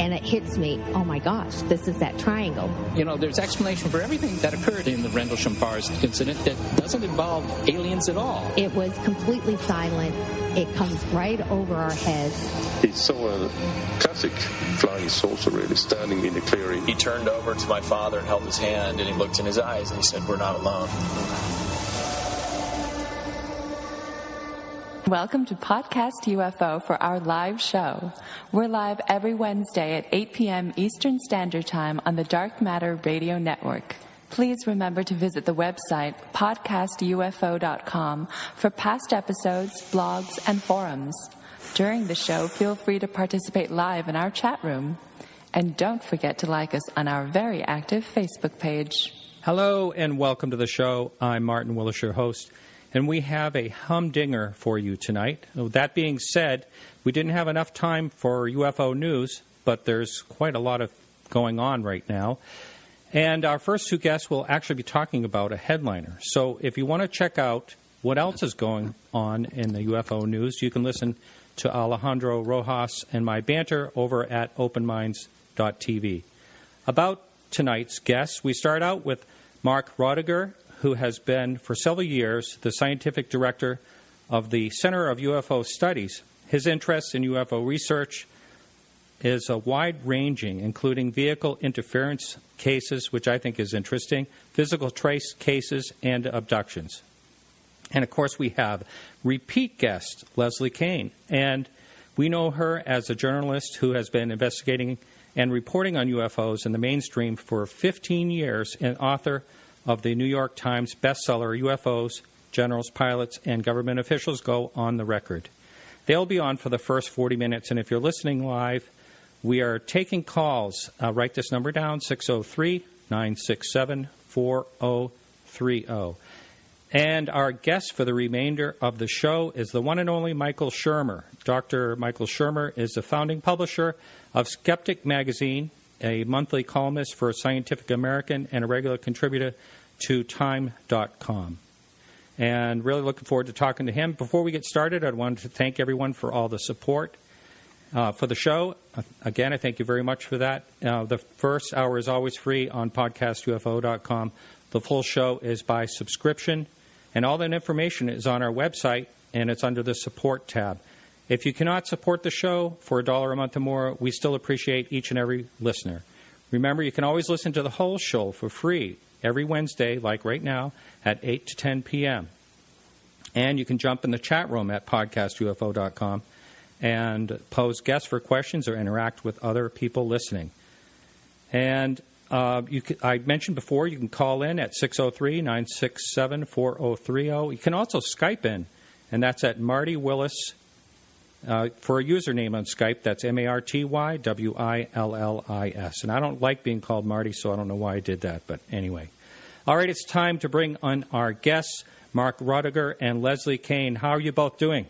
and it hits me, oh my gosh, this is that triangle. There's explanation for everything that occurred in the Rendlesham Forest incident that doesn't involve aliens at all. It was completely silent. It comes right over our heads. He saw a classic flying saucer, really, standing in the clearing. He turned over to my father and held his hand, and he looked in his eyes, and he said, "We're not alone." Welcome to Podcast UFO for our live show. We're live every Wednesday at 8 p.m. Eastern Standard Time on the Dark Matter Radio Network. Please remember to visit the website podcastufo.com for past episodes, blogs, and forums. During the show, feel free to participate live in our chat room. And don't forget to like us on our very active Facebook page. Hello and welcome to the show. I'm Martin Willis, your host, and we have a humdinger for you tonight. That being said, we didn't have enough time for UFO news, but there's quite a lot of going on right now. And our first two guests will actually be talking about a headliner. So if you want to check out what else is going on in the UFO news, you can listen to Alejandro Rojas and my banter over at openminds.tv. About tonight's guests, we start out with Mark Rodeghier, who has been for several years the scientific director of the Center of UFO Studies. His interest in UFO research is wide-ranging, including vehicle interference cases, which I think is interesting, physical trace cases, and abductions. And, of course, we have repeat guest Leslie Kean, and we know her as a journalist who has been investigating and reporting on UFOs in the mainstream for 15 years and author of the New York Times bestseller, UFOs, Generals, Pilots, and Government Officials Go on the Record. They'll be on for the first 40 minutes, and if you're listening live, we are taking calls. Write this number down, 603-967-4030. And our guest for the remainder of the show is the one and only Michael Shermer. Dr. Michael Shermer is the founding publisher of Skeptic Magazine, a monthly columnist for Scientific American, and a regular contributor to Time.com. And really looking forward to talking to him. Before we get started, I wanted to thank everyone for all the support for the show. Again, I thank you very much for that. The first hour is always free on podcastufo.com. The full show is by subscription, and all that information is on our website, and it's under the support tab. If you cannot support the show for $1 a month or more, we still appreciate each and every listener. Remember, you can always listen to the whole show for free every Wednesday, like right now, at 8 to 10 p.m. And you can jump in the chat room at podcastufo.com and pose guests for questions or interact with other people listening. And I mentioned before, you can call in at 603-967-4030. You can also Skype in, and that's at Marty Willis. For a username on Skype, that's MartyWillis. And I don't like being called Marty, so I don't know why I did that, but anyway. All right, it's time to bring on our guests, Mark Rodeghier and Leslie Kean. How are you both doing?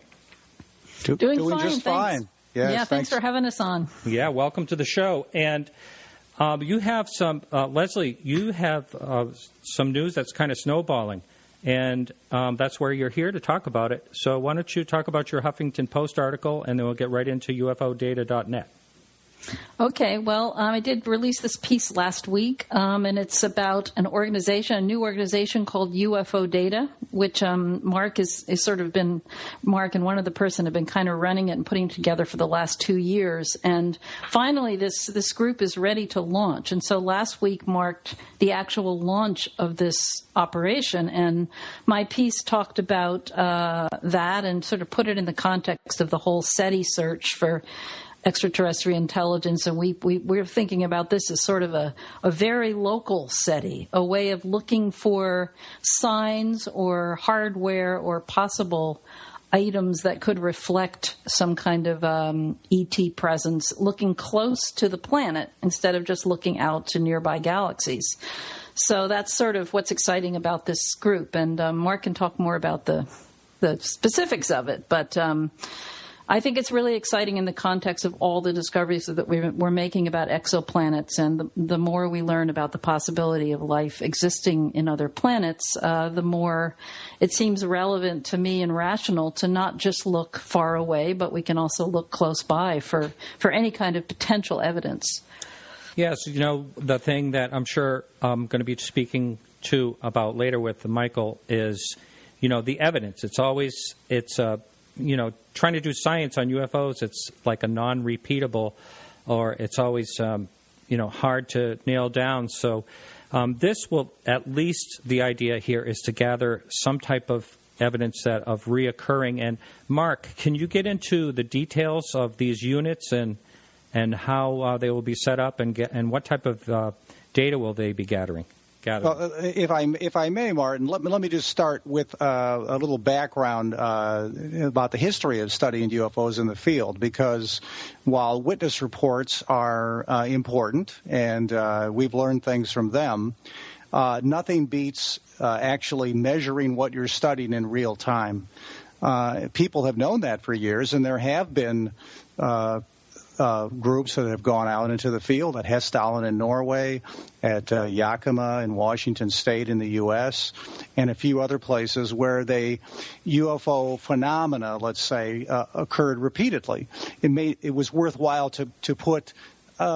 Doing fine, just thanks. fine. Yes, thanks for having us on. Yeah, welcome to the show. And you have some, Leslie, you have some news that's kind of snowballing, and that's where you're here to talk about it. So why don't you talk about your Huffington Post article, and then we'll get right into UFOdata.net. Okay, well, I did release this piece last week, and it's about a new organization called UFO Data, which Mark is sort of been, Mark and one other person have been kind of running it and putting it together for the last 2 years. And finally, this group is ready to launch. And so last week marked the actual launch of this operation, and my piece talked about that and sort of put it in the context of the whole SETI search for extraterrestrial intelligence, and we're thinking about this as sort of a very local SETI, a way of looking for signs or hardware or possible items that could reflect some kind of ET presence, looking close to the planet instead of just looking out to nearby galaxies. So that's sort of what's exciting about this group, and Mark can talk more about the specifics of it, but I think it's really exciting in the context of all the discoveries that we're making about exoplanets, and the more we learn about the possibility of life existing in other planets, the more it seems relevant to me and rational to not just look far away, but we can also look close by for any kind of potential evidence. Yes, the thing that I'm sure I'm going to be speaking to about later with Michael is, the evidence. It's trying to do science on UFOs, it's like a non-repeatable, or it's always, hard to nail down. So this will, at least the idea here is to gather some type of evidence of reoccurring. And Mark, can you get into the details of these units and how they will be set up and what type of data will they be gathering? Well, if I may, Martin, let me just start with a little background about the history of studying UFOs in the field, because while witness reports are important and we've learned things from them, nothing beats actually measuring what you're studying in real time. People have known that for years, and there have been groups that have gone out into the field at Hessdalen in Norway, at Yakima in Washington State in the U.S., and a few other places where UFO phenomena, let's say, occurred repeatedly. It was worthwhile to put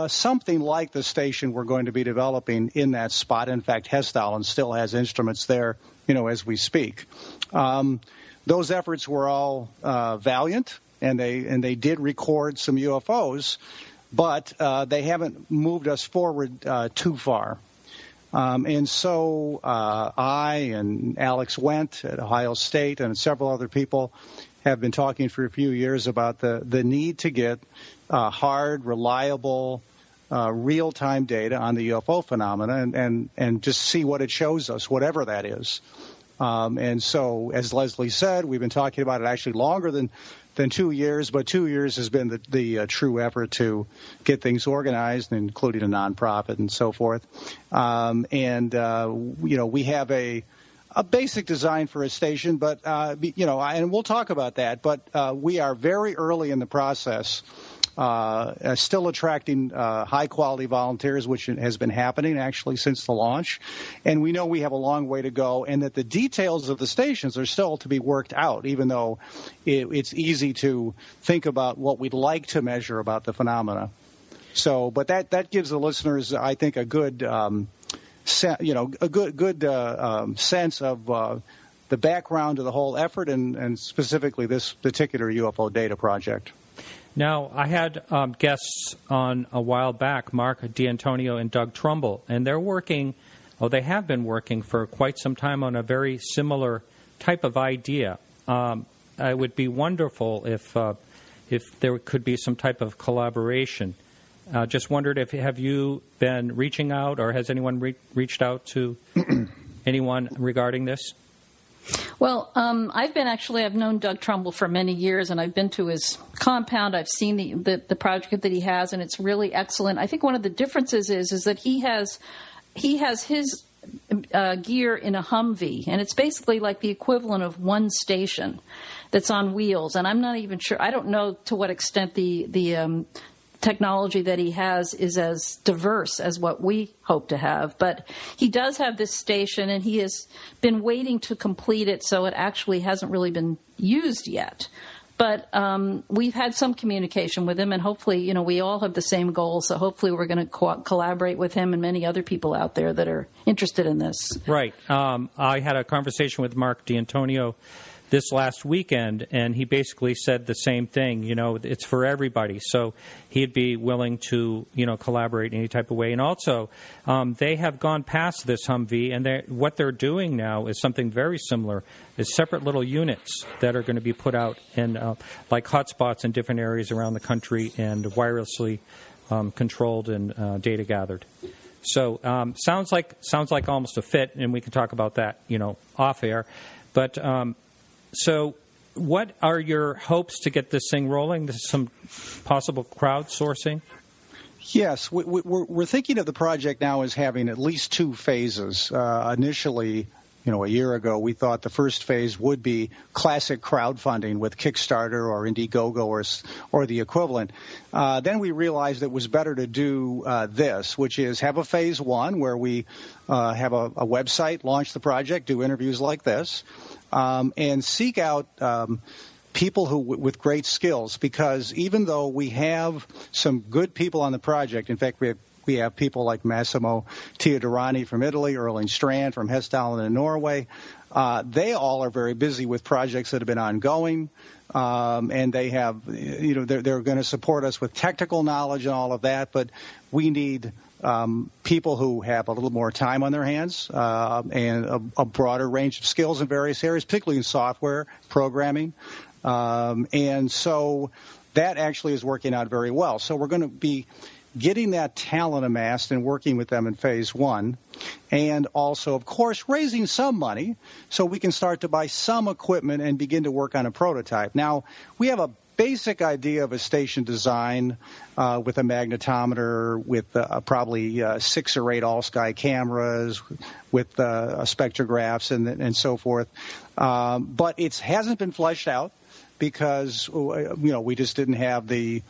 something like the station we're going to be developing in that spot. In fact, Hessdalen still has instruments there, as we speak. Those efforts were all valiant. And they did record some UFOs, but they haven't moved us forward too far. And so I and Alex Wendt at Ohio State and several other people have been talking for a few years about the need to get hard, reliable, real-time data on the UFO phenomena and just see what it shows us, whatever that is. And so, as Leslie said, we've been talking about it actually longer than 2 years, but 2 years has been the true effort to get things organized, including a nonprofit and so forth. We have a basic design for a station, but and we'll talk about that. But we are very early in the process. Still attracting high-quality volunteers, which has been happening actually since the launch. And we know we have a long way to go, and that the details of the stations are still to be worked out, even though it's easy to think about what we'd like to measure about the phenomena. So, but that gives the listeners, I think, a good, sense of the background of the whole effort, and specifically this particular UFO data project. Now, I had guests on a while back, Mark D'Antonio and Doug Trumbull, and they have been working for quite some time on a very similar type of idea. It would be wonderful if there could be some type of collaboration. Just wondered have you been reaching out, or has anyone reached out to anyone regarding this? Well, I've known Doug Trumbull for many years, and I've been to his compound. I've seen the project that he has, and it's really excellent. I think one of the differences is that he has his gear in a Humvee, and it's basically like the equivalent of one station that's on wheels. And I'm not even sure. I don't know to what extent the technology that he has is as diverse as what we hope to have. But he does have this station, and he has been waiting to complete it, so it actually hasn't really been used yet. But we've had some communication with him, and hopefully, we all have the same goal, so hopefully we're going to collaborate with him and many other people out there that are interested in this. Right. I had a conversation with Mark D'Antonio this last weekend, and he basically said the same thing. It's for everybody, so he'd be willing to, collaborate in any type of way. And also, they have gone past this Humvee, and what they're doing now is something very similar. Is separate little units that are going to be put out in like hotspots in different areas around the country and wirelessly controlled and data gathered. So sounds like almost a fit, and we can talk about that, off air. But so what are your hopes to get this thing rolling? This is some possible crowdsourcing? Yes, we're thinking of the project now as having at least two phases. Initially, a year ago, we thought the first phase would be classic crowdfunding with Kickstarter or Indiegogo or the equivalent. Then we realized it was better to do this, which is have a phase one where we have a website, launch the project, do interviews like this, and seek out people with great skills, because even though we have some good people on the project, in fact, we have people like Massimo Teodorani from Italy, Erling Strand from Hessdalen in Norway. They all are very busy with projects that have been ongoing, and they have, they're going to support us with technical knowledge and all of that. But we need people who have a little more time on their hands and a broader range of skills in various areas, particularly in software programming. And so that actually is working out very well. So we're going to be getting that talent amassed and working with them in phase one, and also, of course, raising some money so we can start to buy some equipment and begin to work on a prototype. Now, we have a basic idea of a station design with a magnetometer, with probably 6 or 8 all-sky cameras, with spectrographs and so forth. But it hasn't been fleshed out, because we just didn't have the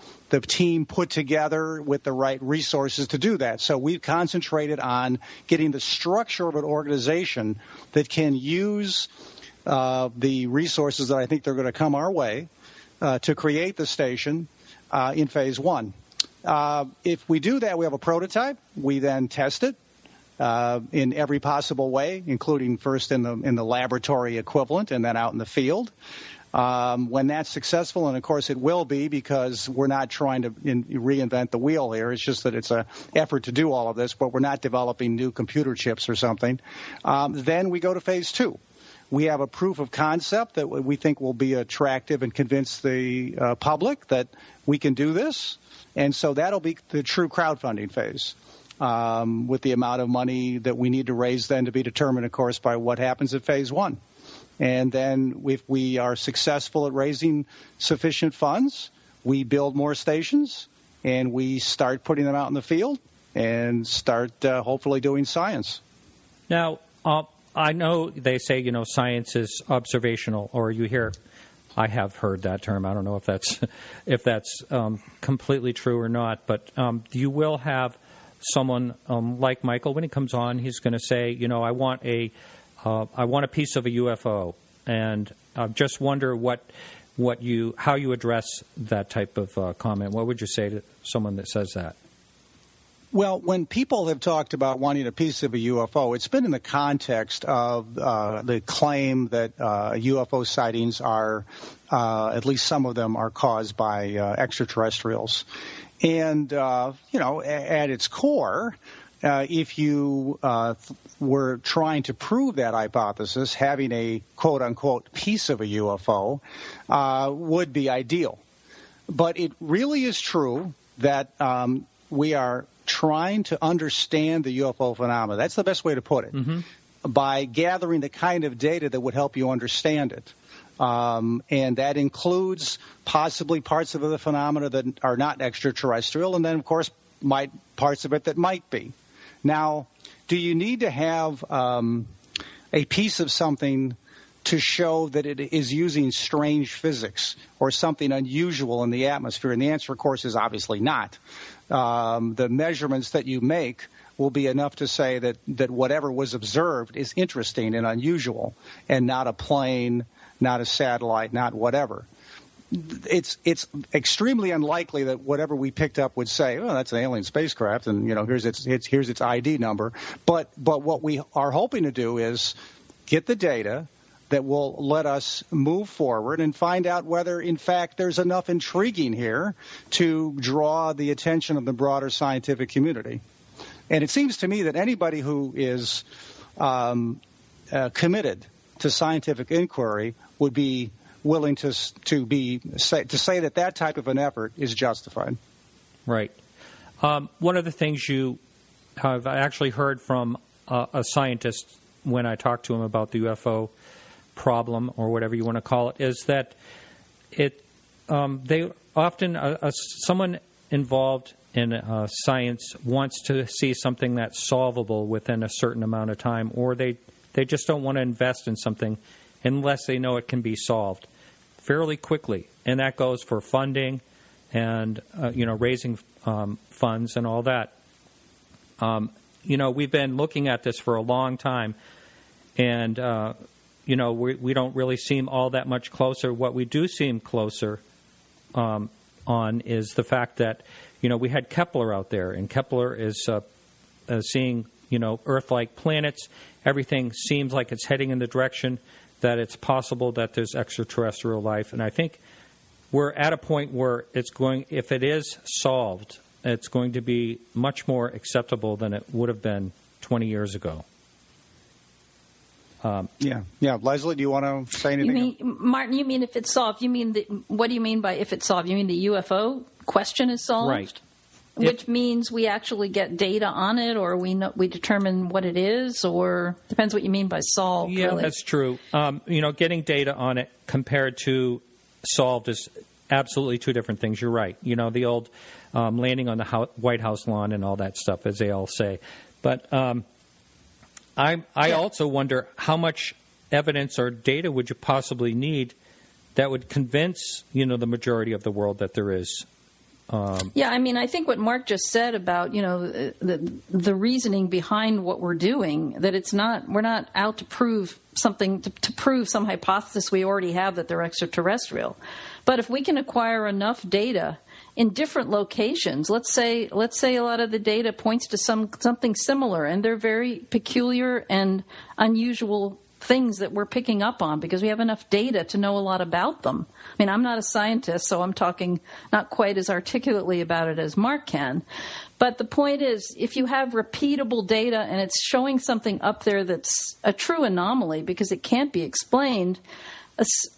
team put together with the right resources to do that. So we've concentrated on getting the structure of an organization that can use the resources that I think they're going to come our way to create the station in phase one. If we do that, we have a prototype. We then test it in every possible way, including first in the laboratory equivalent and then out in the field. When that's successful, and of course it will be, because we're not trying to reinvent the wheel here. It's just that it's an effort to do all of this, but we're not developing new computer chips or something. Then we go to phase two. We have a proof of concept that we think will be attractive and convince the public that we can do this. And so that'll be the true crowdfunding phase, with the amount of money that we need to raise then to be determined, of course, by what happens at phase one. And then if we are successful at raising sufficient funds, we build more stations, and we start putting them out in the field and start hopefully doing science. Now, I know they say, science is observational, or you hear, I have heard that term. I don't know if that's completely true or not, but you will have someone like Michael, when he comes on, he's going to say, I want a piece of a UFO, and I just wonder how you address that type of comment. What would you say to someone that says that? Well, when people have talked about wanting a piece of a UFO, it's been in the context of the claim that UFO sightings are, at least some of them, are caused by extraterrestrials. And, at its core, if you were trying to prove that hypothesis, having a quote-unquote piece of a UFO would be ideal. But it really is true that we are trying to understand the UFO phenomena. That's the best way to put it, by gathering the kind of data that would help you understand it. And that includes possibly parts of the phenomena that are not extraterrestrial, and then, of course, parts of it that might be. Now, do you need to have a piece of something to show that it is using strange physics or something unusual in the atmosphere? And the answer, of course, is obviously not. The measurements that you make will be enough to say that whatever was observed is interesting and unusual, and not a plane, not a satellite, not whatever. It's extremely unlikely that whatever we picked up would say, oh, that's an alien spacecraft, and here's its ID number. But what we are hoping to do is get the data that will let us move forward and find out whether, in fact, there's enough intriguing here to draw the attention of the broader scientific community. And it seems to me that anybody who is committed to scientific inquiry would be willing to say that type of an effort is justified. Right. One of the things you have actually heard from a scientist when I talked to him about the UFO problem, or whatever you want to call it, is that they often someone involved in science wants to see something that's solvable within a certain amount of time, or they They just don't want to invest in something unless they know it can be solved fairly quickly. And that goes for funding and, raising funds and all that. We've been looking at this for a long time, and, we don't really seem all that much closer. What we do seem closer on is the fact that, we had Kepler out there, and Kepler is seeing, Earth-like planets. Everything seems like it's heading in the direction that it's possible that there's extraterrestrial life. And I think we're at a point where if it is solved, it's going to be much more acceptable than it would have been 20 years ago. Yeah. Leslie, do you want to say anything? Martin, you mean if it's solved? What do you mean by if it's solved? You mean the UFO question is solved? Right. Which means we actually get data on it, or we determine what it is, or depends what you mean by solved. Yeah, really. That's true. Getting data on it compared to solved is absolutely two different things. You're right. The old landing on the White House lawn and all that stuff, as they all say. But I also wonder how much evidence or data would you possibly need that would convince the majority of the world that there is. I think what Mark just said about the reasoning behind what we're doing, that we're not out to prove something, to prove some hypothesis we already have that they're extraterrestrial. But if we can acquire enough data in different locations, let's say a lot of the data points to something similar, and they're very peculiar and unusual things that we're picking up on because we have enough data to know a lot about them. I mean, I'm not a scientist, so I'm talking not quite as articulately about it as Mark can. But the point is, if you have repeatable data and it's showing something up there that's a true anomaly because it can't be explained,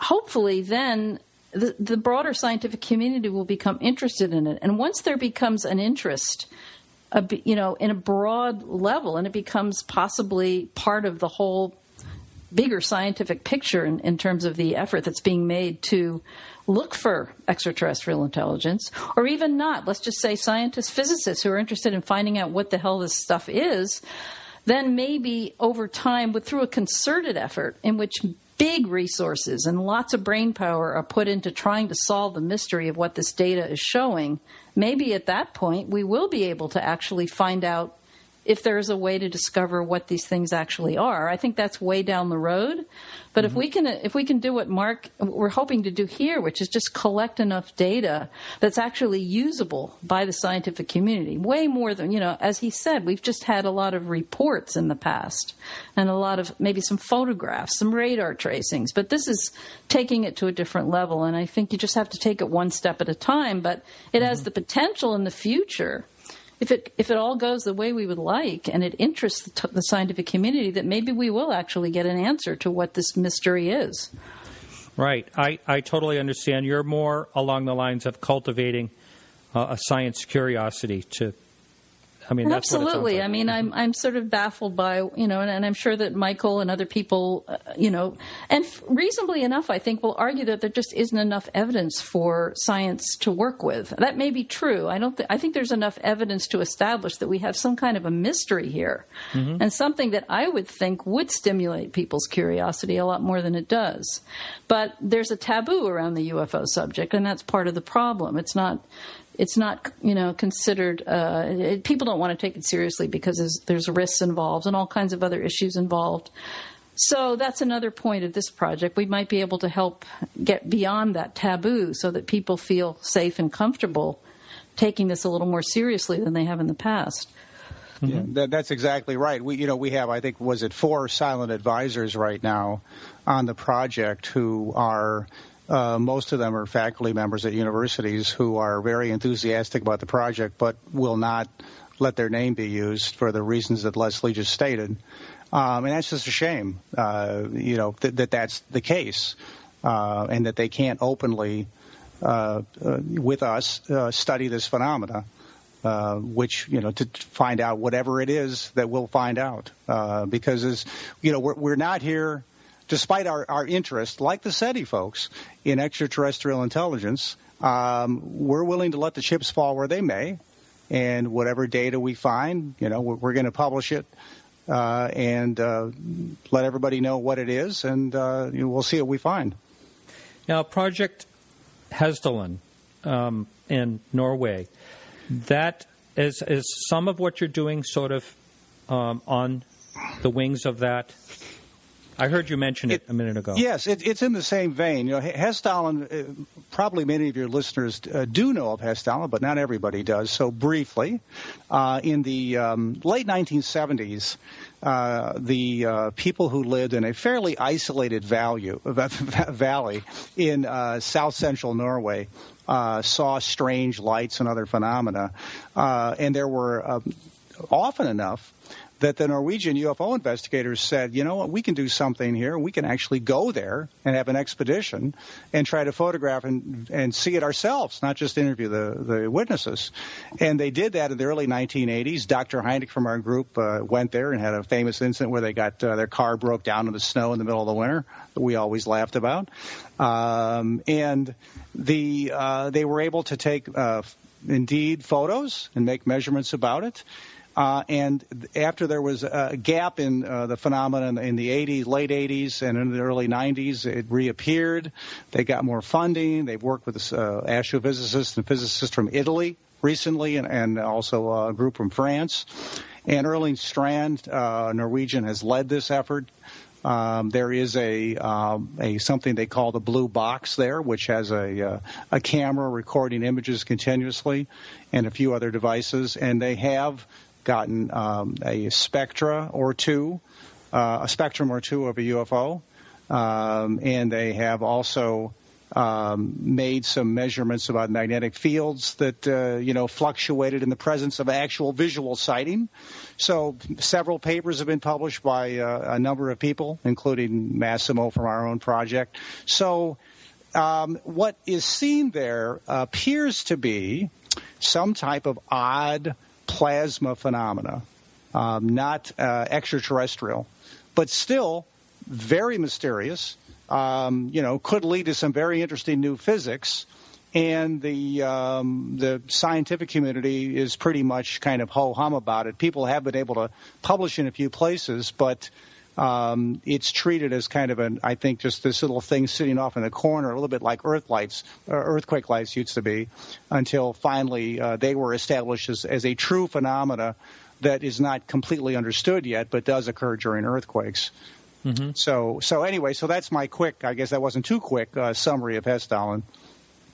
hopefully then the broader scientific community will become interested in it. And once there becomes an interest, in a broad level, and it becomes possibly part of the whole bigger scientific picture in terms of the effort that's being made to look for extraterrestrial intelligence, or even not, let's just say scientists, physicists who are interested in finding out what the hell this stuff is, then maybe over time, through a concerted effort in which big resources and lots of brain power are put into trying to solve the mystery of what this data is showing, maybe at that point we will be able to actually find out if there is a way to discover what these things actually are. I think that's way down the road. But if we can do what we're hoping to do here, which is just collect enough data that's actually usable by the scientific community, way more than, as he said, we've just had a lot of reports in the past and a lot of maybe some photographs, some radar tracings. But this is taking it to a different level. And I think you just have to take it one step at a time. But it has the potential in the future, if it all goes the way we would like and it interests the scientific community, that maybe we will actually get an answer to what this mystery is. Right. I totally understand. You're more along the lines of cultivating a science curiosity to... that's absolutely. What it sounds like. I'm sort of baffled by, and I'm sure that Michael and other people, and reasonably enough, I think, will argue that there just isn't enough evidence for science to work with. That may be true. I think there's enough evidence to establish that we have some kind of a mystery here, and something that I would think would stimulate people's curiosity a lot more than it does. But there's a taboo around the UFO subject, and that's part of the problem. It's not considered, people don't want to take it seriously because there's risks involved and all kinds of other issues involved. So that's another point of this project. We might be able to help get beyond that taboo so that people feel safe and comfortable taking this a little more seriously than they have in the past. Yeah, that's exactly right. We have, I think, 4 silent advisors right now on the project who are... most of them are faculty members at universities who are very enthusiastic about the project but will not let their name be used for the reasons that Leslie just stated. And that's just a shame, that's the case, and that they can't openly, with us, study this phenomena, which, to find out whatever it is that we'll find out. Because, we're not here... Despite our interest, like the SETI folks, in extraterrestrial intelligence, we're willing to let the chips fall where they may, and whatever data we find, we're going to publish it and let everybody know what it is, and we'll see what we find. Now, Project Hesdalen in Norway, that is some of what you're doing sort of on the wings of that? I heard you mention it a minute ago. Yes, it's in the same vein. Hesdalen, probably many of your listeners do know of Hesdalen, but not everybody does. So briefly, in the late 1970s, the people who lived in a fairly isolated valley in south-central Norway saw strange lights and other phenomena, and there were often enough that the Norwegian UFO investigators said, you know what, we can do something here. We can actually go there and have an expedition and try to photograph and see it ourselves, not just interview the witnesses. And they did that in the early 1980s. Dr. Heineck from our group went there and had a famous incident where they got their car broke down in the snow in the middle of the winter that we always laughed about. And they were able to take, indeed, photos and make measurements about it. And after there was a gap in the phenomenon in the late 80s and in the early 90s, it reappeared. They got more funding. They've worked with astrophysicists and physicists from Italy recently, and also a group from France. And Erling Strand, Norwegian, has led this effort. There is a something they call the blue box there, which has a camera recording images continuously, and a few other devices. And they have gotten a spectrum or two of a UFO, and they have also made some measurements about magnetic fields that fluctuated in the presence of actual visual sighting. So several papers have been published by a number of people, including Massimo from our own project. So what is seen there appears to be some type of odd plasma phenomena, not extraterrestrial, but still very mysterious. Could lead to some very interesting new physics, and the scientific community is pretty much kind of ho-hum about it. People have been able to publish in a few places, but it's treated as kind of I think just this little thing sitting off in the corner, a little bit like earthquake lights used to be, until finally they were established as a true phenomena that is not completely understood yet, but does occur during earthquakes. Mm-hmm. So anyway, so that's my quick, I guess that wasn't too quick, summary of Hesdalen.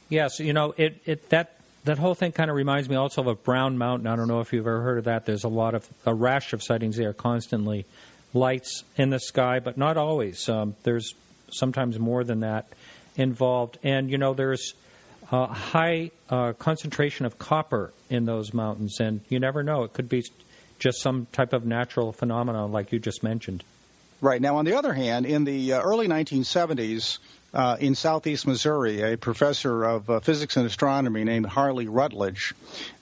Yes, that whole thing kind of reminds me also of Brown Mountain. I don't know if you've ever heard of that. There's a rash of sightings there constantly. Lights in the sky, but not always. There's sometimes more than that involved. And, there's a high concentration of copper in those mountains, and you never know. It could be just some type of natural phenomenon like you just mentioned. Right. Now, on the other hand, in the early 1970s, in southeast Missouri, a professor of physics and astronomy named Harley Rutledge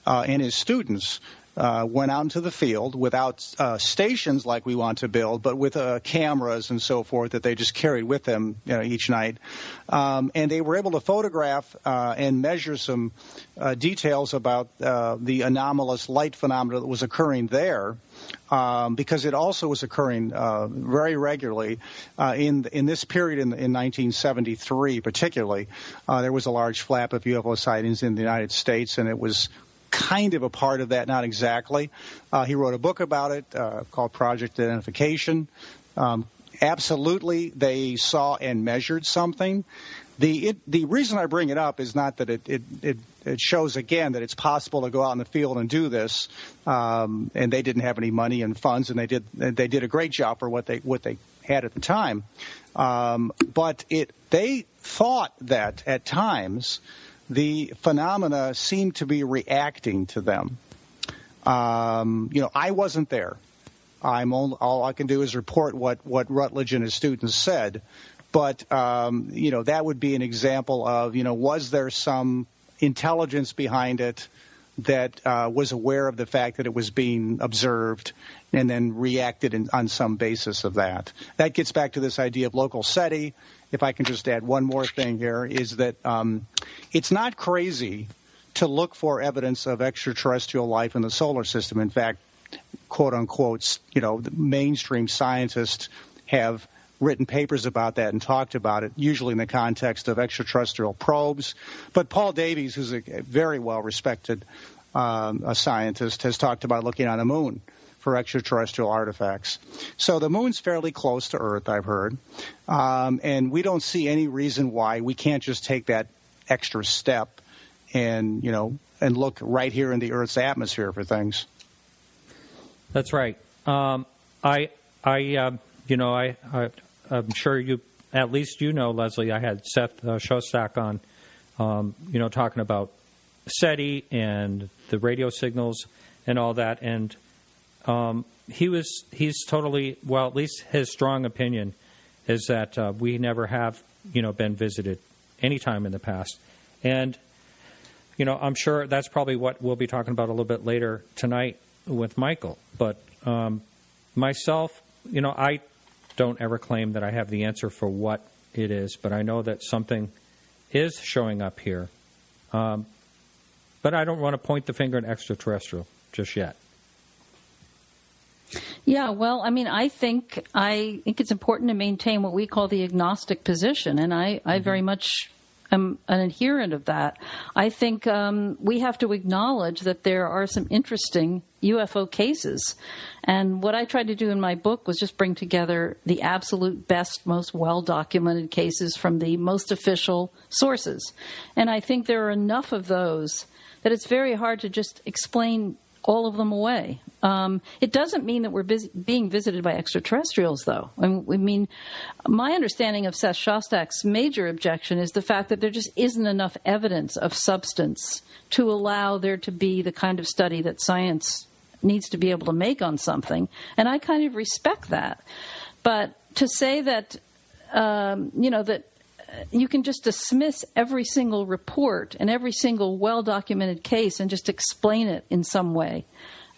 and his students went out into the field without stations like we want to build, but with cameras and so forth that they just carried with them each night. And they were able to photograph and measure some details about the anomalous light phenomena that was occurring there. Because it also was occurring very regularly in this period in 1973 particularly. There was a large flap of UFO sightings in the United States, and it was kind of a part of that, not exactly. He wrote a book about it called Project Identification. Absolutely, they saw and measured something. The reason I bring it up is not that it shows again that it's possible to go out in the field and do this, and they didn't have any money and funds, and they did a great job for what they had at the time. But they thought that at times the phenomena seemed to be reacting to them. I wasn't there. All I can do is report what Rutledge and his students said. But, that would be an example of, was there some intelligence behind it that was aware of the fact that it was being observed and then reacted on some basis of that. That gets back to this idea of local SETI. If I can just add one more thing here, is that it's not crazy to look for evidence of extraterrestrial life in the solar system. In fact, quote unquote, the mainstream scientists have written papers about that and talked about it, usually in the context of extraterrestrial probes. But Paul Davies, who's a very well-respected a scientist, has talked about looking on the moon for extraterrestrial artifacts. So the moon's fairly close to Earth, I've heard, and we don't see any reason why we can't just take that extra step and look right here in the Earth's atmosphere for things. That's right. I'm sure you, at least Leslie, I had Seth Shostak on, talking about SETI and the radio signals and all that, and he's totally, well, at least his strong opinion is that we never have, been visited any time in the past. And, I'm sure that's probably what we'll be talking about a little bit later tonight with Michael. But myself, I don't ever claim that I have the answer for what it is, but I know that something is showing up here. But I don't want to point the finger at extraterrestrial just yet. Yeah, well, I think it's important to maintain what we call the agnostic position, and I very much am an adherent of that. I think we have to acknowledge that there are some interesting UFO cases, and what I tried to do in my book was just bring together the absolute best, most well-documented cases from the most official sources, and I think there are enough of those that it's very hard to just explain all of them away. It doesn't mean that we're being visited by extraterrestrials, though. My understanding of Seth Shostak's major objection is the fact that there just isn't enough evidence of substance to allow there to be the kind of study that science needs to be able to make on something. And I kind of respect that. But to say that, that you can just dismiss every single report and every single well-documented case and just explain it in some way,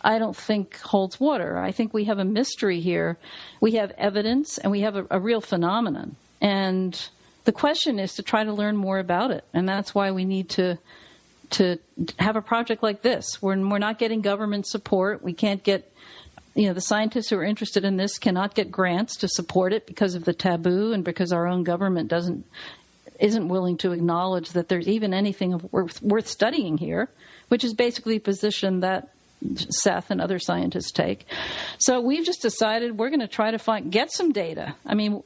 I don't think holds water. I think we have a mystery here. We have evidence, and we have a real phenomenon. And the question is to try to learn more about it. And that's why we need to have a project like this. We're not getting government support. We can't get, the scientists who are interested in this cannot get grants to support it because of the taboo and because our own government isn't willing to acknowledge that there's even anything worth studying here, which is basically a position that Seth and other scientists take. So we've just decided we're going to try to get some data.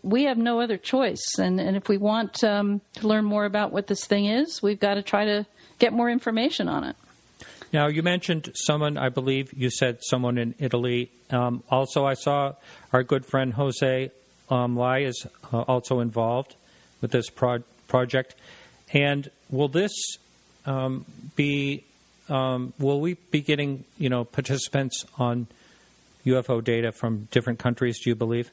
We have no other choice. And if we want to learn more about what this thing is, we've got to try to get more information on it. Now, you mentioned someone, I believe you said someone in Italy. Also, I saw our good friend Jose Lai is also involved with this project. And will this will we be getting, participants on UFO data from different countries, do you believe?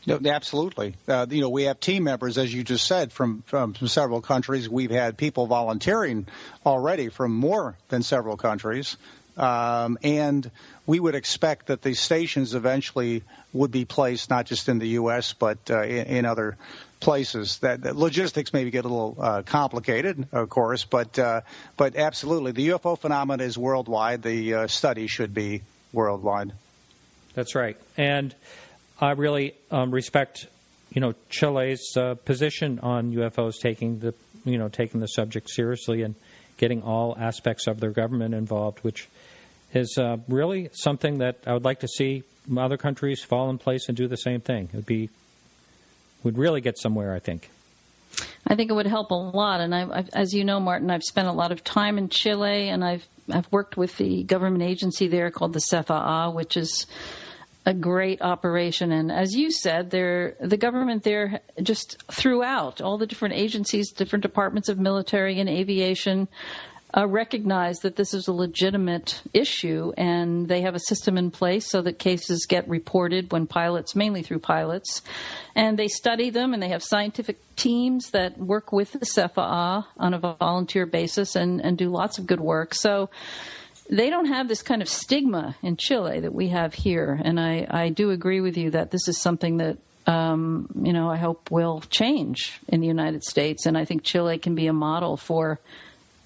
No, absolutely. We have team members, as you just said, from several countries. We've had people volunteering already from more than several countries. And we would expect that the stations eventually would be placed not just in the U.S., but in other places. That logistics maybe get a little complicated, of course, but absolutely. The UFO phenomenon is worldwide. The study should be worldwide. That's right. And I really respect, Chile's position on UFOs, taking the subject seriously and getting all aspects of their government involved, which is really something that I would like to see other countries fall in place and do the same thing. We'd really get somewhere, I think. I think it would help a lot. And as you know, Martin, I've spent a lot of time in Chile, and I've worked with the government agency there called the SETI, which is a great operation. And as you said, the government there just throughout all the different agencies, different departments of military and aviation, recognize that this is a legitimate issue, and they have a system in place so that cases get reported when pilots, mainly through pilots, and they study them, and they have scientific teams that work with the CEFA on a volunteer basis and do lots of good work. So they don't have this kind of stigma in Chile that we have here, and I do agree with you that this is something that I hope will change in the United States, and I think Chile can be a model for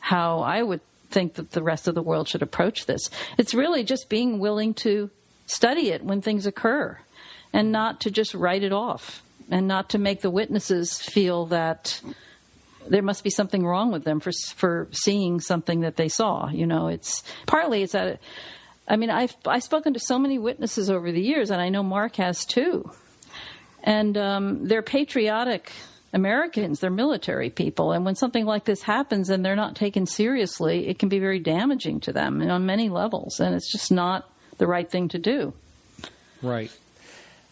how I would think that the rest of the world should approach this. It's really just being willing to study it when things occur and not to just write it off and not to make the witnesses feel that there must be something wrong with them for seeing something that they saw. It's that. I mean, I've spoken to so many witnesses over the years, and I know Mark has too. And they're patriotic Americans, they're military people. And when something like this happens and they're not taken seriously, it can be very damaging to them on many levels. And it's just not the right thing to do. Right.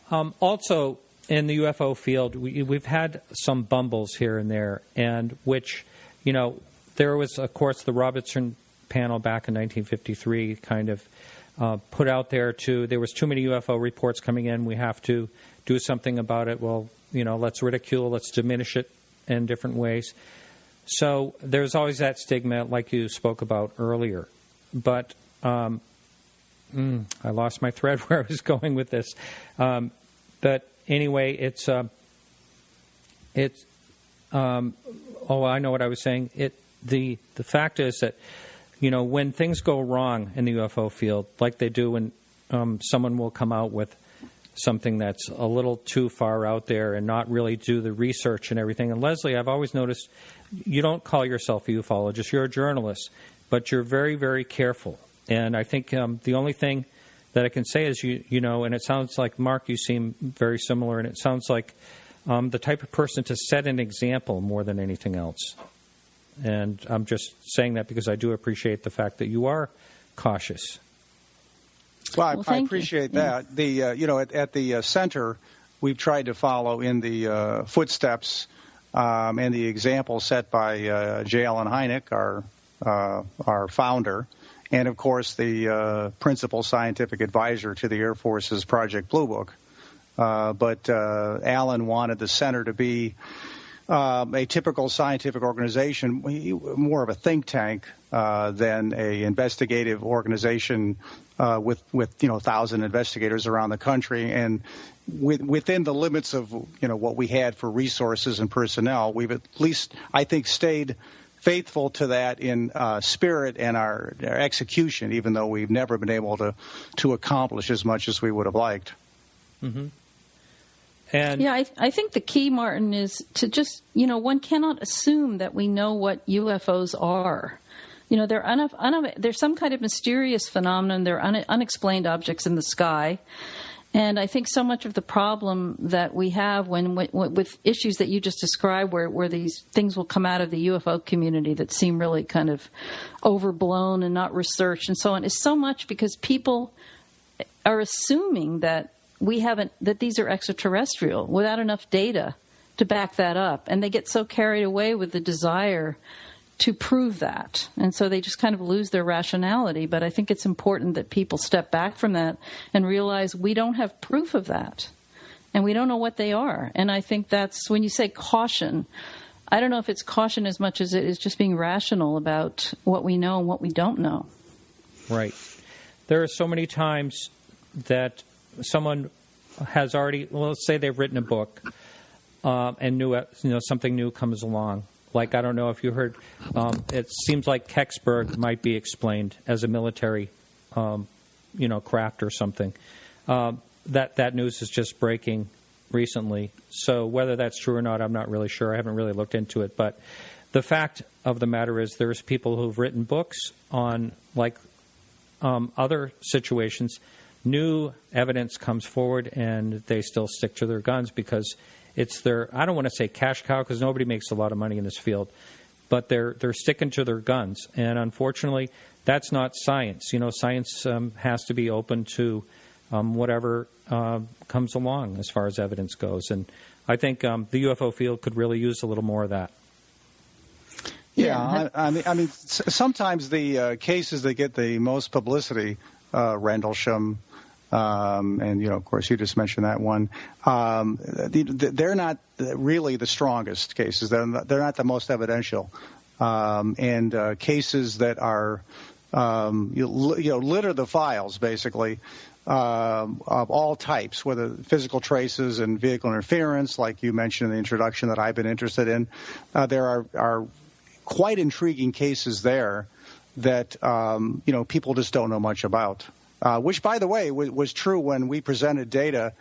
Also, in the UFO field, we've had some bumbles here and there, and which, there was, of course, the Robertson panel back in 1953 kind of put out there there was too many UFO reports coming in. We have to do something about it. Well, let's ridicule, let's diminish it in different ways. So there's always that stigma, like you spoke about earlier. But I lost my thread where I was going with this. But anyway, it's I know what I was saying. The fact is that, when things go wrong in the UFO field, like they do when someone will come out with something that's a little too far out there and not really do the research and everything. And Leslie, I've always noticed you don't call yourself a ufologist. You're a journalist, but you're very, very careful. And I think the only thing that I can say is, and it sounds like, Mark, you seem very similar, and it sounds like the type of person to set an example more than anything else. And I'm just saying that because I do appreciate the fact that you are cautious. Well, I appreciate that. The at the center, we've tried to follow in the footsteps and the example set by J. Allen Hynek, our founder, and of course the principal scientific advisor to the Air Force's Project Blue Book. But Allen wanted the center to be a typical scientific organization, more of a think tank than a investigative organization with 1,000 investigators around the country. And within the limits of what we had for resources and personnel, we've at least, I think, stayed faithful to that in spirit and our execution, even though we've never been able to accomplish as much as we would have liked. Mm-hmm. And yeah, I think the key, Martin, is to just, one cannot assume that we know what UFOs are. They're some kind of mysterious phenomenon. They're unexplained objects in the sky. And I think so much of the problem that we have with issues that you just described, where these things will come out of the UFO community that seem really kind of overblown and not researched and so on, is so much because people are assuming that that these are extraterrestrial without enough data to back that up. And they get so carried away with the desire to prove that. And so they just kind of lose their rationality. But I think it's important that people step back from that and realize we don't have proof of that. And we don't know what they are. And I think that's when you say caution, I don't know if it's caution as much as it is just being rational about what we know and what we don't know. Right. There are so many times that someone has already, let's say they've written a book and something new comes along. Like, I don't know if you heard, it seems like Kecksburg might be explained as a military, craft or something. That news is just breaking recently. So whether that's true or not, I'm not really sure. I haven't really looked into it. But the fact of the matter is there's people who've written books on, other situations. New evidence comes forward, and they still stick to their guns because it's their, I don't want to say cash cow because nobody makes a lot of money in this field, but they're sticking to their guns. And unfortunately, that's not science. Science has to be open to whatever comes along as far as evidence goes. And I think the UFO field could really use a little more of that. Yeah, I mean, sometimes the cases that get the most publicity, Rendlesham, and of course, you just mentioned that one. They're not really the strongest cases. They're not the most evidential, and cases that are litter the files basically of all types, whether physical traces and vehicle interference, like you mentioned in the introduction that I've been interested in. There are quite intriguing cases there that people just don't know much about. Which, by the way, was true when we presented data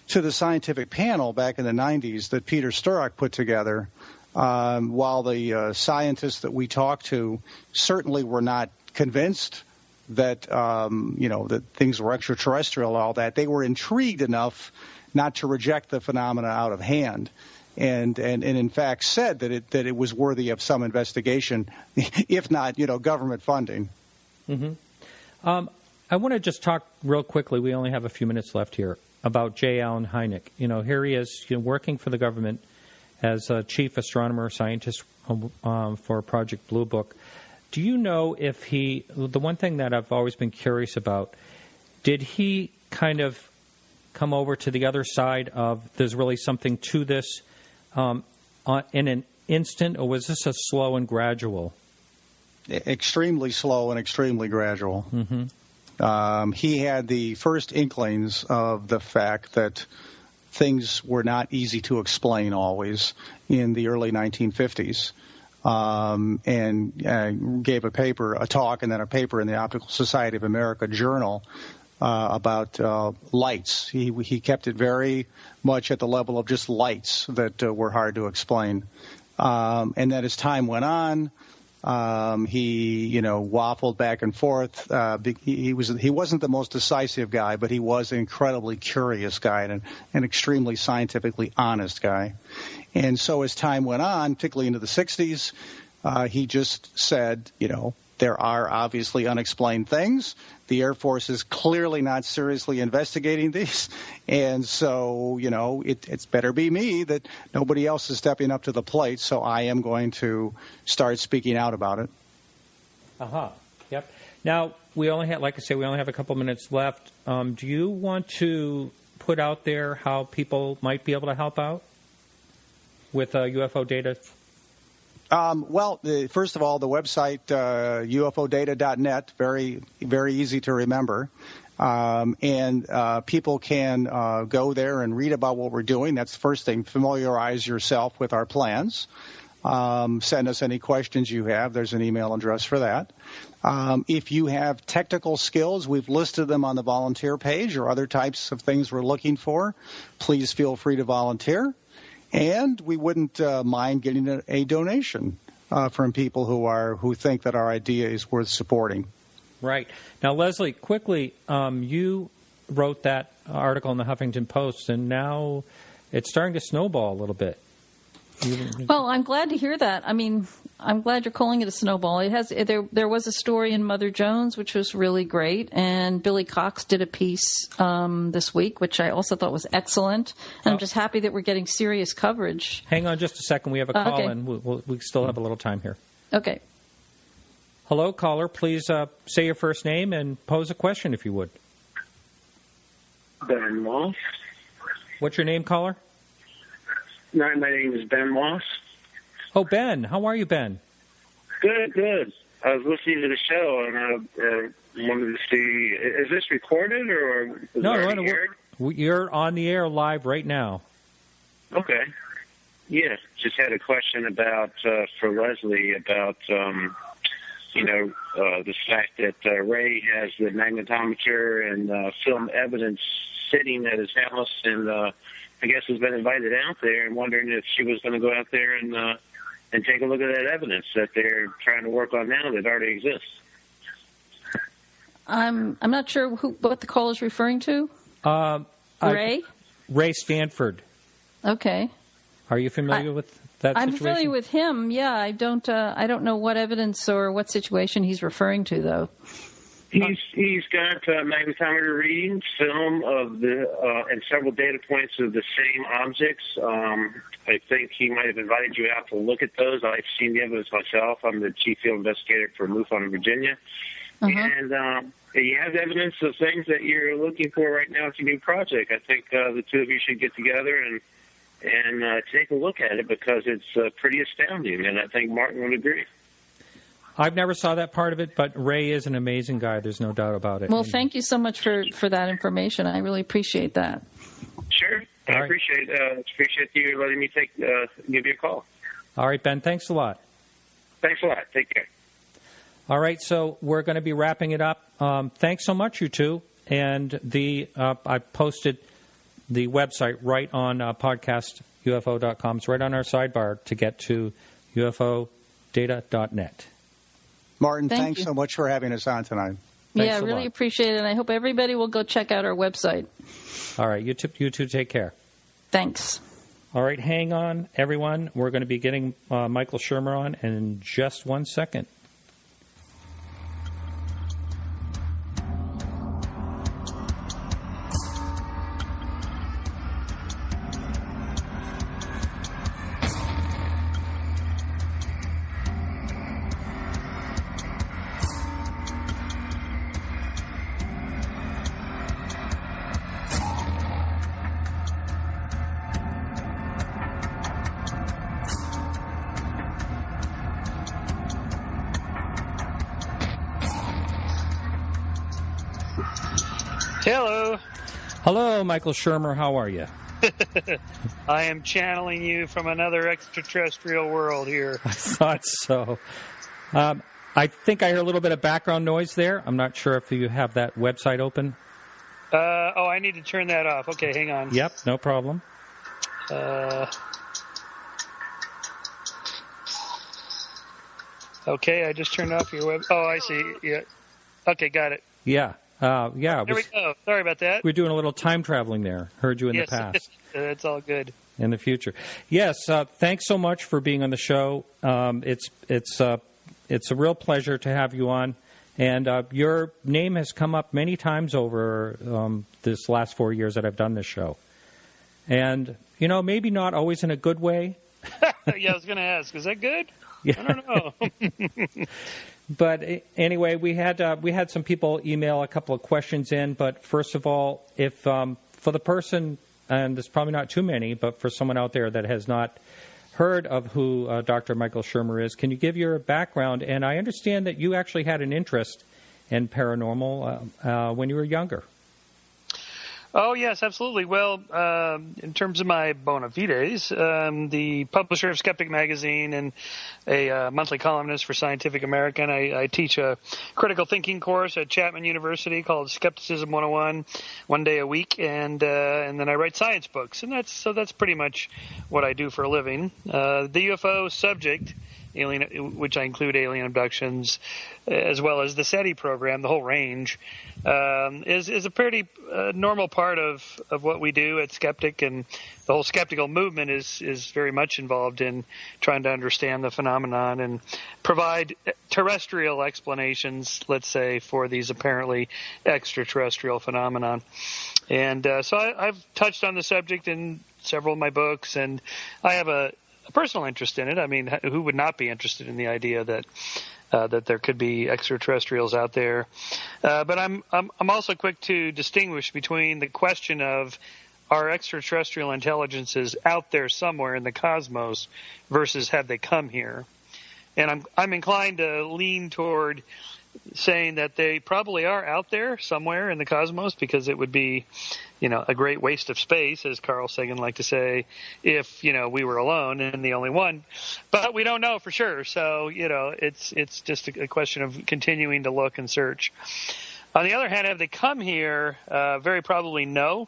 to the scientific panel back in the 90s that Peter Sturrock put together. While the scientists that we talked to certainly were not convinced that that things were extraterrestrial and all that, they were intrigued enough not to reject the phenomena out of hand, and in fact said that it was worthy of some investigation, if not government funding. Mm-hmm. I want to just talk real quickly. We only have a few minutes left here about J. Allen Hynek. Here he is, working for the government as a chief astronomer scientist for Project Blue Book. Do you know if the one thing that I've always been curious about, did he kind of come over to the other side of there's really something to this in an instant, or was this a slow and gradual? Extremely slow and extremely gradual. Mm-hmm. He had the first inklings of the fact that things were not easy to explain always in the early 1950s, and gave a talk and then a paper in the Optical Society of America journal about lights. He kept it very much at the level of just lights that were hard to explain. And then as time went on, he waffled back and forth. He wasn't the most decisive guy, but he was an incredibly curious guy and an extremely scientifically honest guy. And so as time went on, particularly into the 60s, he just said, there are obviously unexplained things. The Air Force is clearly not seriously investigating these. And so, it's better be me that nobody else is stepping up to the plate. So I am going to start speaking out about it. Uh-huh. Yep. Now, we only have a couple minutes left. Do you want to put out there how people might be able to help out with UFO data? First of all, the website, ufodata.net, very, very easy to remember. And people can go there and read about what we're doing. That's the first thing. Familiarize yourself with our plans. Send us any questions you have. There's an email address for that. If you have technical skills, we've listed them on the volunteer page, or other types of things we're looking for. Please feel free to volunteer. And we wouldn't mind getting a donation from people who think that our idea is worth supporting. Right. Now, Leslie, quickly, you wrote that article in the Huffington Post, and now it's starting to snowball a little bit. Well, I'm glad to hear that. I mean, I'm glad you're calling it a snowball. There was a story in Mother Jones, which was really great, and Billy Cox did a piece this week, which I also thought was excellent. And I'm just happy that we're getting serious coverage. Hang on just a second. We have a call, and we still have a little time here. Okay. Hello, caller. Please say your first name and pose a question, if you would. Ben Moss. What's your name, caller? My name is Ben Moss. Oh, Ben. How are you, Ben? Good. I was listening to the show, and I wanted to see, is this recorded or is it already aired? You're on the air live right now. Okay. Yeah, just had a question about, for Leslie, about, the fact that Ray has the magnetometer and film evidence sitting at his house, and I guess has been invited out there, and wondering if she was going to go out there and take a look at that evidence that they're trying to work on now that already exists. I'm not sure what the call is referring to. Ray? Ray Stanford. Okay. Are you familiar with that situation? I'm familiar with him. Yeah, I don't know what evidence or what situation he's referring to, though. He's got magnetometer readings, film of and several data points of the same objects. I think he might have invited you out to look at those. I've seen the evidence myself. I'm the chief field investigator for MUFON in Virginia. Uh-huh. And you have evidence of things that you're looking for right now with your new project. I think the two of you should get together and take a look at it, because it's pretty astounding, and I think Martin would agree. I've never saw that part of it, but Ray is an amazing guy. There's no doubt about it. Well, thank you so much for that information. I really appreciate that. Sure. I appreciate you letting me give you a call. All right, Ben. Thanks a lot. Thanks a lot. Take care. All right, so we're going to be wrapping it up. Thanks so much, you two. And I posted the website right on podcastufo.com. It's right on our sidebar to get to ufodata.net. Martin, thanks you so much for having us on tonight. Yeah, really appreciate it. And I hope everybody will go check out our website. All right, you two take care. Thanks. All right, hang on, everyone. We're going to be getting Michael Shermer on in just 1 second. Hello. Hello, Michael Shermer. How are you? I am channeling you from another extraterrestrial world here. I thought so. I think I heard a little bit of background noise there. I'm not sure if you have that website open. I need to turn that off. Okay, hang on. Yep, no problem. Okay, I just turned off your web. Oh, I see. Yeah. Okay, got it. Yeah. There we go. Sorry about that. We're doing a little time traveling there. Heard you in the past. It's all good. In the future. Yes, thanks so much for being on the show. It's a real pleasure to have you on. And your name has come up many times over this last 4 years that I've done this show. And, maybe not always in a good way. Yeah, I was going to ask, is that good? Yeah. I don't know. But anyway, we had some people email a couple of questions in. But first of all, if for the person, and there's probably not too many, but for someone out there that has not heard of who Dr. Michael Shermer is, can you give your background? And I understand that you actually had an interest in paranormal when you were younger. Oh, yes, absolutely. Well, in terms of my bona fides, the publisher of Skeptic Magazine and a monthly columnist for Scientific American, I teach a critical thinking course at Chapman University called Skepticism 101, 1 day a week, and then I write science books. And that's pretty much what I do for a living. The UFO subject, which I include alien abductions, as well as the SETI program, the whole range, is a pretty normal part of what we do at Skeptic, and the whole skeptical movement is very much involved in trying to understand the phenomenon and provide terrestrial explanations, let's say, for these apparently extraterrestrial phenomenon. And so I've touched on the subject in several of my books, and I have a personal interest in it. I mean, who would not be interested in the idea that there could be extraterrestrials out there? But I'm also quick to distinguish between the question of are extraterrestrial intelligences out there somewhere in the cosmos versus have they come here? And I'm inclined to lean toward saying that they probably are out there somewhere in the cosmos, because it would be, a great waste of space, as Carl Sagan liked to say, if, we were alone and the only one. But we don't know for sure. So, it's just a question of continuing to look and search. On the other hand, have they come here? Very probably no.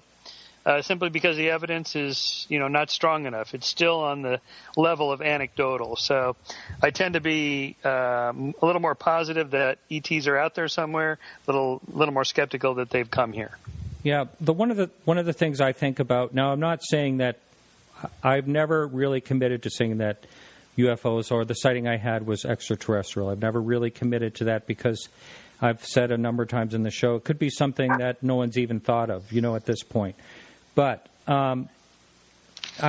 Simply because the evidence is, not strong enough. It's still on the level of anecdotal. So I tend to be a little more positive that ETs are out there somewhere, a little more skeptical that they've come here. Yeah, one of the things I think about, now I'm not saying that, I've never really committed to saying that UFOs or the sighting I had was extraterrestrial. I've never really committed to that, because I've said a number of times in the show, it could be something that no one's even thought of, at this point. But I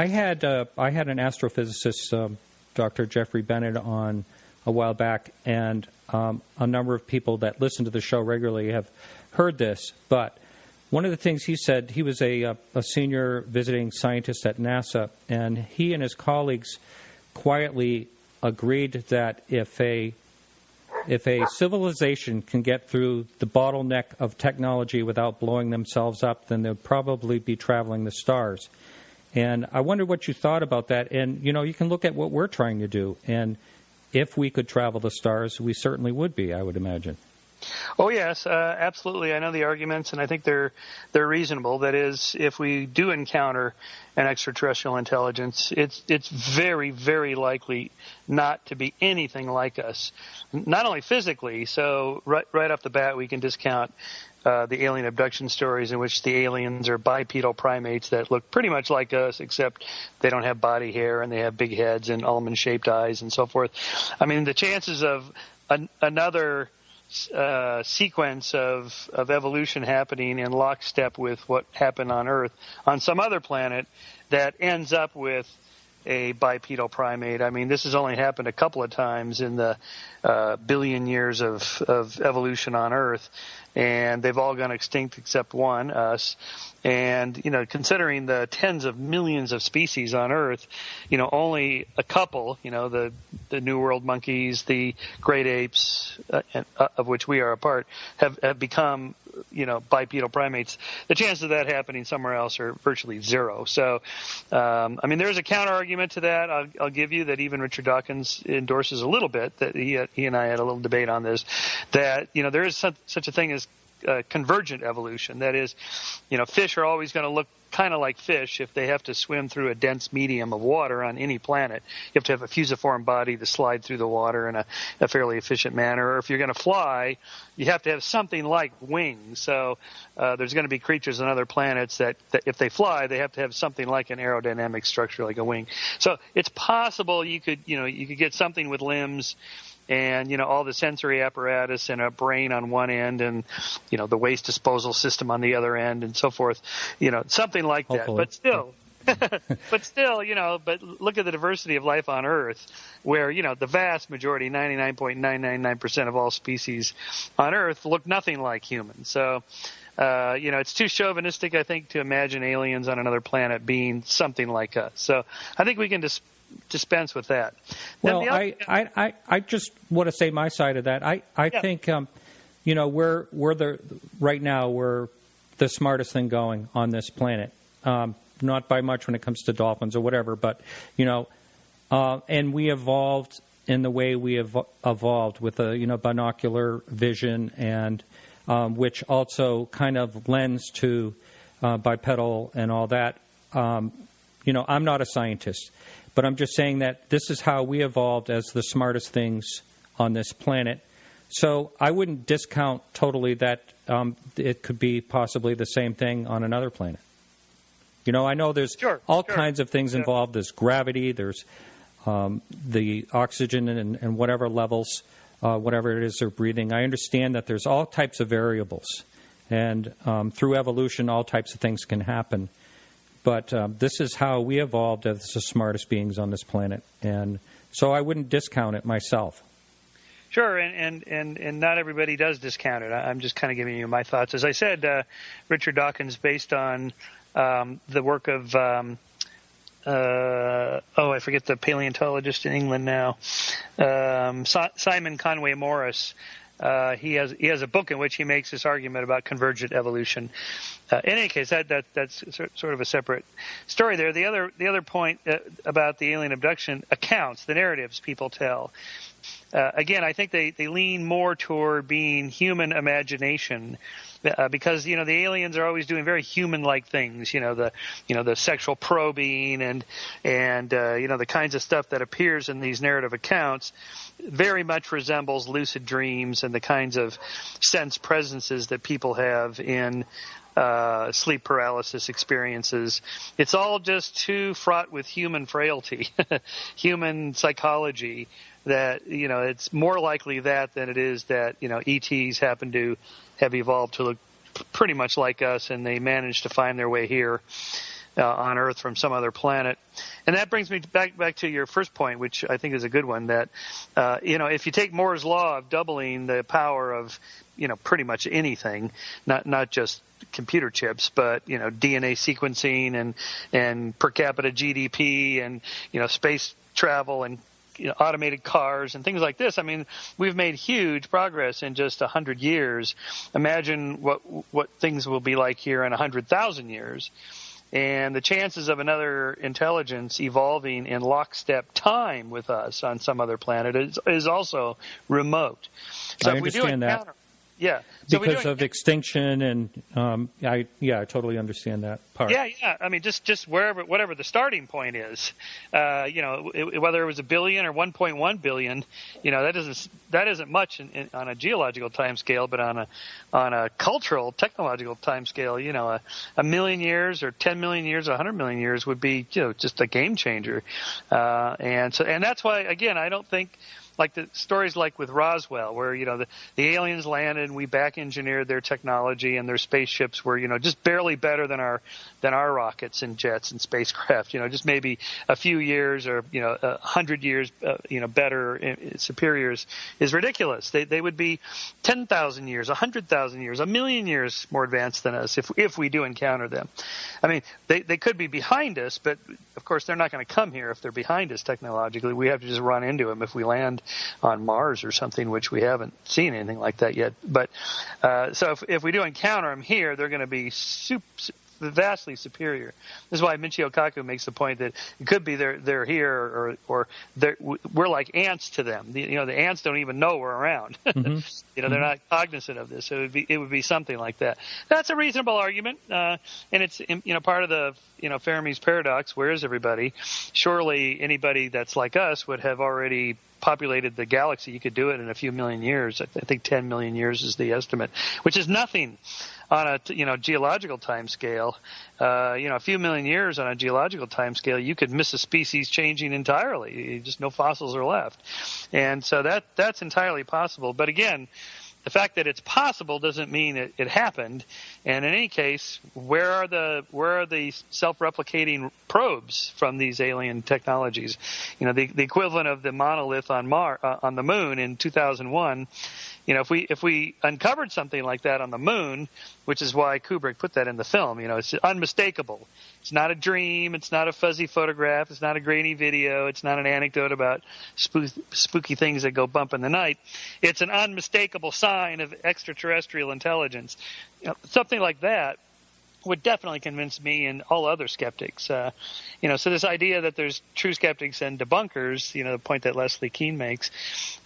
had an astrophysicist, Dr. Jeffrey Bennett, on a while back, and a number of people that listen to the show regularly have heard this. But one of the things he said, he was a senior visiting scientist at NASA, and he and his colleagues quietly agreed that if a civilization can get through the bottleneck of technology without blowing themselves up, then they'll probably be traveling the stars. And I wonder what you thought about that. And, you can look at what we're trying to do. And if we could travel the stars, we certainly would be, I would imagine. Oh, yes, absolutely. I know the arguments, and I think they're reasonable. That is, if we do encounter an extraterrestrial intelligence, it's very, very likely not to be anything like us, not only physically. So right off the bat, we can discount the alien abduction stories in which the aliens are bipedal primates that look pretty much like us, except they don't have body hair and they have big heads and almond-shaped eyes and so forth. I mean, the chances of another sequence of evolution happening in lockstep with what happened on Earth on some other planet that ends up with a bipedal primate. I mean, this has only happened a couple of times in the billion years of evolution on Earth, and they've all gone extinct except one, us. And, considering the tens of millions of species on Earth, only a couple, the New World monkeys, the great apes, of which we are a part, have become, bipedal primates. The chances of that happening somewhere else are virtually zero. So, there's a counter-argument to that. I'll give you that even Richard Dawkins endorses a little bit, that he and I had a little debate on this, that, there is such a thing as convergent evolution. That is, fish are always going to look kind of like fish if they have to swim through a dense medium of water on any planet. You have to have a fusiform body to slide through the water in a fairly efficient manner. Or if you're going to fly, you have to have something like wings. So there's going to be creatures on other planets that if they fly, they have to have something like an aerodynamic structure, like a wing. So it's possible you could get something with limbs and, all the sensory apparatus and a brain on one end and, the waste disposal system on the other end and so forth, something like that. Hopefully. But still, but look at the diversity of life on Earth where, the vast majority, 99.999% of all species on Earth look nothing like humans. So, it's too chauvinistic, I think, to imagine aliens on another planet being something like us. So I think we can dispense with that. Well, I just want to say my side of that. I think, right now we're the smartest thing going on this planet. Not by much when it comes to dolphins or whatever, but, and we evolved in the way we have evolved with a, binocular vision and which also kind of lends to bipedal and all that. I'm not a scientist, but I'm just saying that this is how we evolved as the smartest things on this planet. So I wouldn't discount totally that it could be possibly the same thing on another planet. I know there's all kinds of things involved. There's gravity, there's the oxygen and whatever levels, whatever it is they're breathing. I understand that there's all types of variables. And through evolution, all types of things can happen. But this is how we evolved as the smartest beings on this planet. And so I wouldn't discount it myself. Sure, and not everybody does discount it. I'm just kind of giving you my thoughts. As I said, Richard Dawkins, based on the work of, I forget the paleontologist in England now, Simon Conway Morris. He has a book in which he makes this argument about convergent evolution. In any case, that's sort of a separate story there. The other point about the alien abduction accounts, the narratives people tell. Again, I think they lean more toward being human imagination, because the aliens are always doing very human-like things. The sexual probing and the kinds of stuff that appears in these narrative accounts very much resembles lucid dreams and the kinds of sense presences that people have in sleep paralysis experiences. It's all just too fraught with human frailty, human psychology, that, it's more likely that than it is that, ETs happen to have evolved to look pretty much like us and they managed to find their way here on Earth from some other planet. And that brings me back to your first point, which I think is a good one, that, if you take Moore's law of doubling the power of, pretty much anything, not just computer chips, but, DNA sequencing and per capita GDP and, space travel and, automated cars and things like this. I mean, we've made huge progress in just 100 years. Imagine what things will be like here in 100,000 years. And the chances of another intelligence evolving in lockstep time with us on some other planet is also remote. So I understand that. Yeah. So because of extinction, and I totally understand that part. Yeah. I mean, just whatever the starting point is, whether it was 1 billion or 1.1 billion, that isn't much on a geological time scale, but on a cultural, technological time scale, a million years or 10 million years or 100 million years would be, just a game changer. And that's why, again, I don't think, like the stories like with Roswell, where, the aliens landed and we back engineered their technology, and their spaceships were, just barely better than our rockets and jets and spacecraft, just maybe a few years or, 100 years, better, superiors is ridiculous. They would be 10,000 years, 100,000 years, 1 million years more advanced than us if we do encounter them. I mean, they could be behind us, but of course they're not going to come here if they're behind us technologically. We have to just run into them if we land on Mars or something, which we haven't seen anything like that yet. But so if we do encounter them here, they're going to be vastly superior. This is why Michio Kaku makes the point that it could be they're here or we're like ants to them. The ants don't even know we're around. Mm-hmm. They're not cognizant of this. So it would be something like that. That's a reasonable argument, and it's part of the Fermi's paradox. Where is everybody? Surely anybody that's like us would have already populated the galaxy. You could do it in a few million years. I think 10 million years is the estimate, which is nothing on a geological time scale. A few million years on a geological time scale, you could miss a species changing entirely. Just no fossils are left, and so that's entirely possible. But again, the fact that it's possible doesn't mean it happened. And in any case, where are the self-replicating probes from these alien technologies? The equivalent of the monolith on the moon in 2001. If we uncovered something like that on the moon, which is why Kubrick put that in the film, it's unmistakable. It's not a dream. It's not a fuzzy photograph. It's not a grainy video. It's not an anecdote about spooky things that go bump in the night. It's an unmistakable sign of extraterrestrial intelligence. Something like that would definitely convince me and all other skeptics. So this idea that there's true skeptics and debunkers, the point that Leslie Kean makes,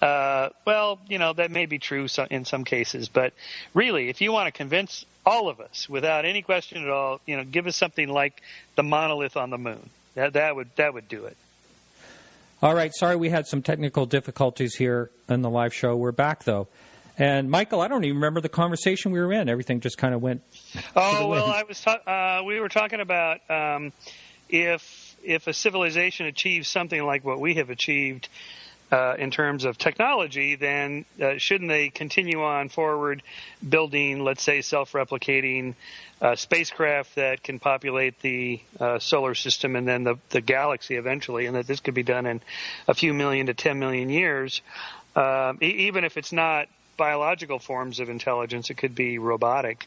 that may be true in some cases. But really, if you want to convince all of us without any question at all, give us something like the monolith on the moon. That would do it. All right. Sorry we had some technical difficulties here in the live show. We're back, though. And Michael, I don't even remember the conversation we were in. Everything just kind of went. Oh well, we were talking about if a civilization achieves something like what we have achieved in terms of technology, then shouldn't they continue on forward, building, let's say, self-replicating spacecraft that can populate the solar system and then the galaxy eventually, and that this could be done in a few million to 10 million years, even if it's not biological forms of intelligence, it could be robotic,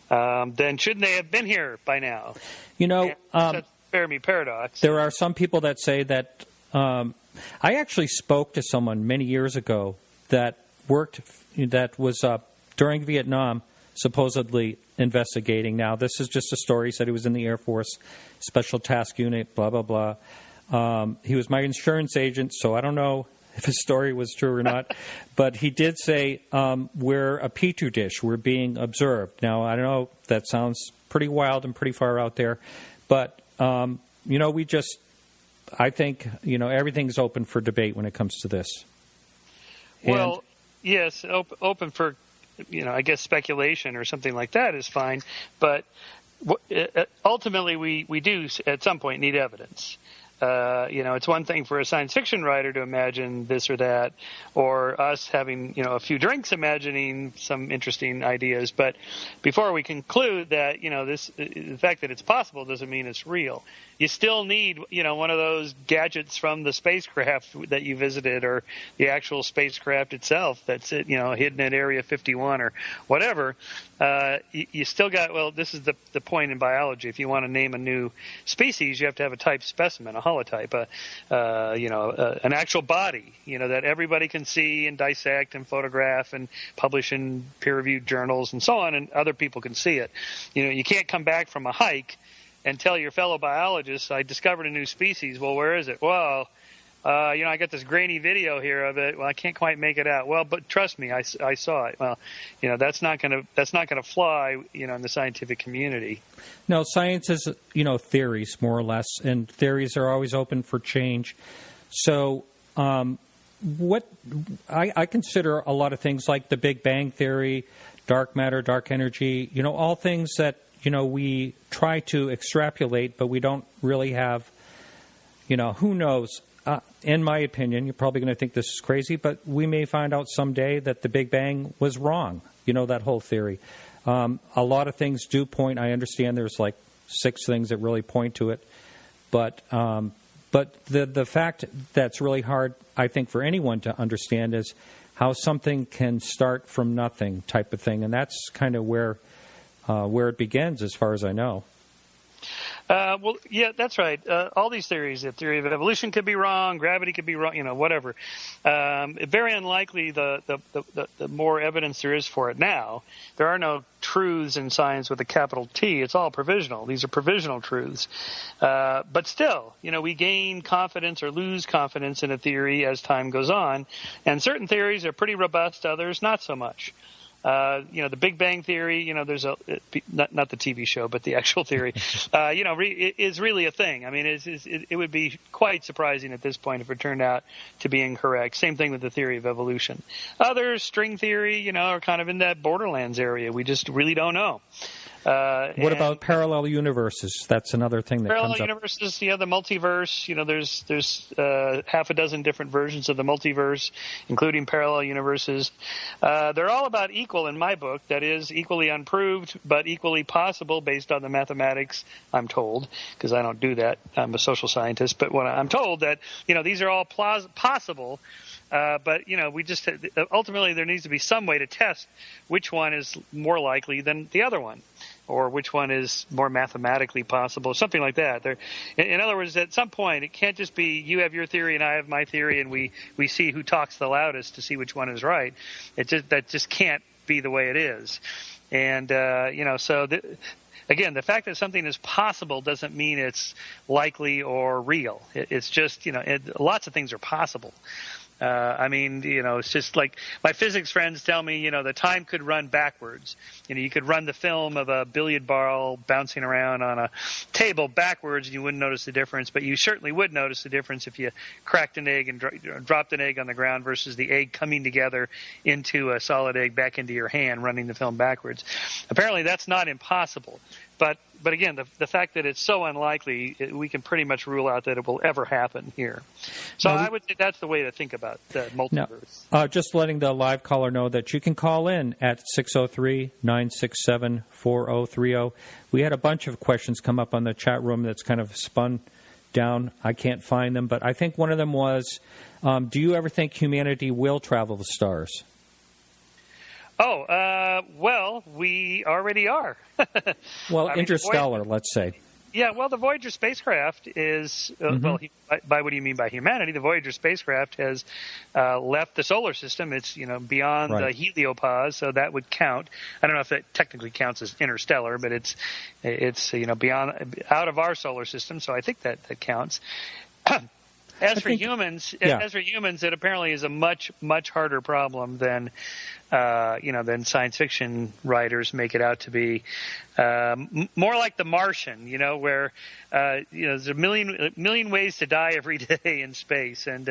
then shouldn't they have been here by now? That's Fermi paradox. There are some people that say that I actually spoke to someone many years ago that was during Vietnam supposedly investigating. Now, this is just a story. He said he was in the Air Force Special Task Unit, blah, blah, blah. He was my insurance agent, so I don't know if his story was true or not, but he did say we're a petri dish. We're being observed. Now, I don't know. That sounds pretty wild and pretty far out there, but I think everything's open for debate when it comes to this. Well, yes, open for I guess speculation or something like that is fine, but ultimately we do at some point need evidence. It's one thing for a science fiction writer to imagine this or that, or us having, a few drinks imagining some interesting ideas. But before we conclude that, the fact that it's possible doesn't mean it's real. You still need, one of those gadgets from the spacecraft that you visited, or the actual spacecraft itself that's, hidden at Area 51 or whatever. You still got, this is the point in biology. If you want to name a new species, you have to have a type specimen, a holotype, an actual body, that everybody can see and dissect and photograph and publish in peer-reviewed journals and so on, and other people can see it. You can't come back from a hike and tell your fellow biologists, I discovered a new species. Well, where is it? Well, I got this grainy video here of it. Well, I can't quite make it out. Well, but trust me, I saw it. Well, that's not gonna fly, in the scientific community. No, science is, theories more or less, and theories are always open for change. So, what I consider a lot of things like the Big Bang Theory, dark matter, dark energy, all things that, we try to extrapolate, but we don't really have, who knows. In my opinion, you're probably going to think this is crazy, but we may find out someday that the Big Bang was wrong, that whole theory. A lot of things do point, I understand there's like 6 things that really point to it, but the fact that's really hard, I think, for anyone to understand is how something can start from nothing type of thing, and that's kind of where it begins as far as I know. Well, yeah, that's right. All these theories, the theory of evolution could be wrong, gravity could be wrong, whatever. Very unlikely the more evidence there is for it now. There are no truths in science with a capital T. It's all provisional. These are provisional truths. But still, we gain confidence or lose confidence in a theory as time goes on. And certain theories are pretty robust, others not so much. The Big Bang Theory, there's not the TV show, but the actual theory, is really a thing. I mean, it would be quite surprising at this point if it turned out to be incorrect. Same thing with the theory of evolution. Others, string theory, are kind of in that borderlands area. We just really don't know. What about parallel universes? That's another thing that comes up. Parallel universes, the multiverse. There's half a dozen different versions of the multiverse, including parallel universes. They're all about equal in my book. That is, equally unproved, but equally possible based on the mathematics, I'm told, because I don't do that. I'm a social scientist. But when I'm told that, these are all possible. But, we just ultimately there needs to be some way to test which one is more likely than the other one, or which one is more mathematically possible, something like that. In other words, at some point, it can't just be you have your theory and I have my theory and we see who talks the loudest to see which one is right. That just can't be the way it is. And, again, the fact that something is possible doesn't mean it's likely or real. It's just, lots of things are possible. It's just like my physics friends tell me, the time could run backwards. You could run the film of a billiard ball bouncing around on a table backwards and you wouldn't notice the difference, but you certainly would notice the difference if you cracked an egg and dropped an egg on the ground versus the egg coming together into a solid egg back into your hand, running the film backwards. Apparently that's not impossible. But again, the fact that it's so unlikely, we can pretty much rule out that it will ever happen here. So I would say that's the way to think about the multiverse. Now, just letting the live caller know that you can call in at 603-967-4030. We had a bunch of questions come up on the chat room that's kind of spun down. I can't find them, but I think one of them was, do you ever think humanity will travel the stars? Well, we already are. Well, interstellar, let's say. Yeah, well, the Voyager spacecraft is, by what do you mean by humanity? The Voyager spacecraft has left the solar system. It's, beyond the heliopause, so that would count. I don't know if it technically counts as interstellar, but it's beyond, out of our solar system, so I think that counts. As for humans, it apparently is a much, much harder problem than science fiction writers make it out to be. More like The Martian, where there's a million ways to die every day in space, and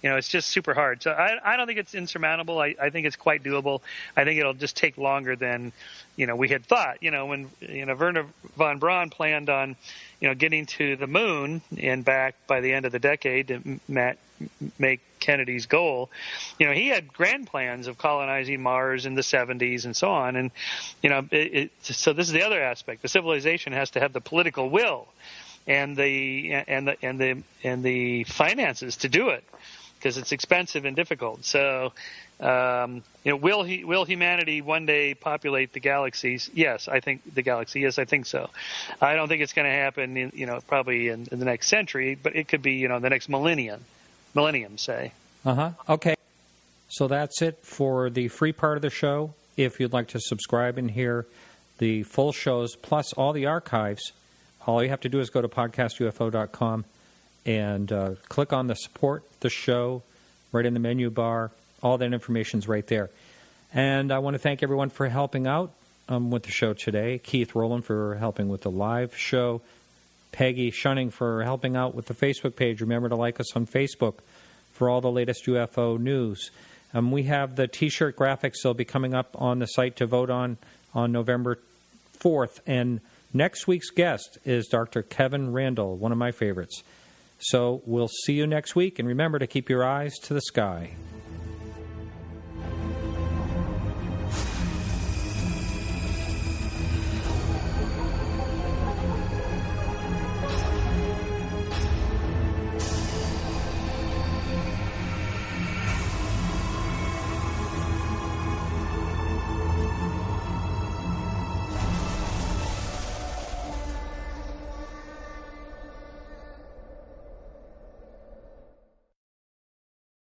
it's just super hard. So I don't think it's insurmountable. I think it's quite doable. I think it'll just take longer than we had thought. When Wernher von Braun planned on getting to the moon and back by the end of the decade to make Kennedy's goal, he had grand plans of colonizing Mars in the 70s and so on. And, so this is the other aspect. The civilization has to have the political will and the finances to do it, because it's expensive and difficult. So, will humanity one day populate the galaxies? Yes, I think the galaxy. Yes, I think so. I don't think it's going to happen probably in the next century, but it could be, the next millennium, say. Okay. So that's it for the free part of the show. If you'd like to subscribe and hear the full shows plus all the archives, All you have to do is go to podcastufo.com and click on the support the show right in the menu bar. All that information's right there. And I want to thank everyone for helping out with the show today. Keith Rowland for helping with the live show. Peggy Shunning for helping out with the Facebook page. Remember to like us on Facebook for all the latest UFO news. We have the T-shirt graphics. They'll be coming up on the site to vote on November 4th. And next week's guest is Dr. Kevin Randall, one of my favorites. So we'll see you next week. And remember to keep your eyes to the sky.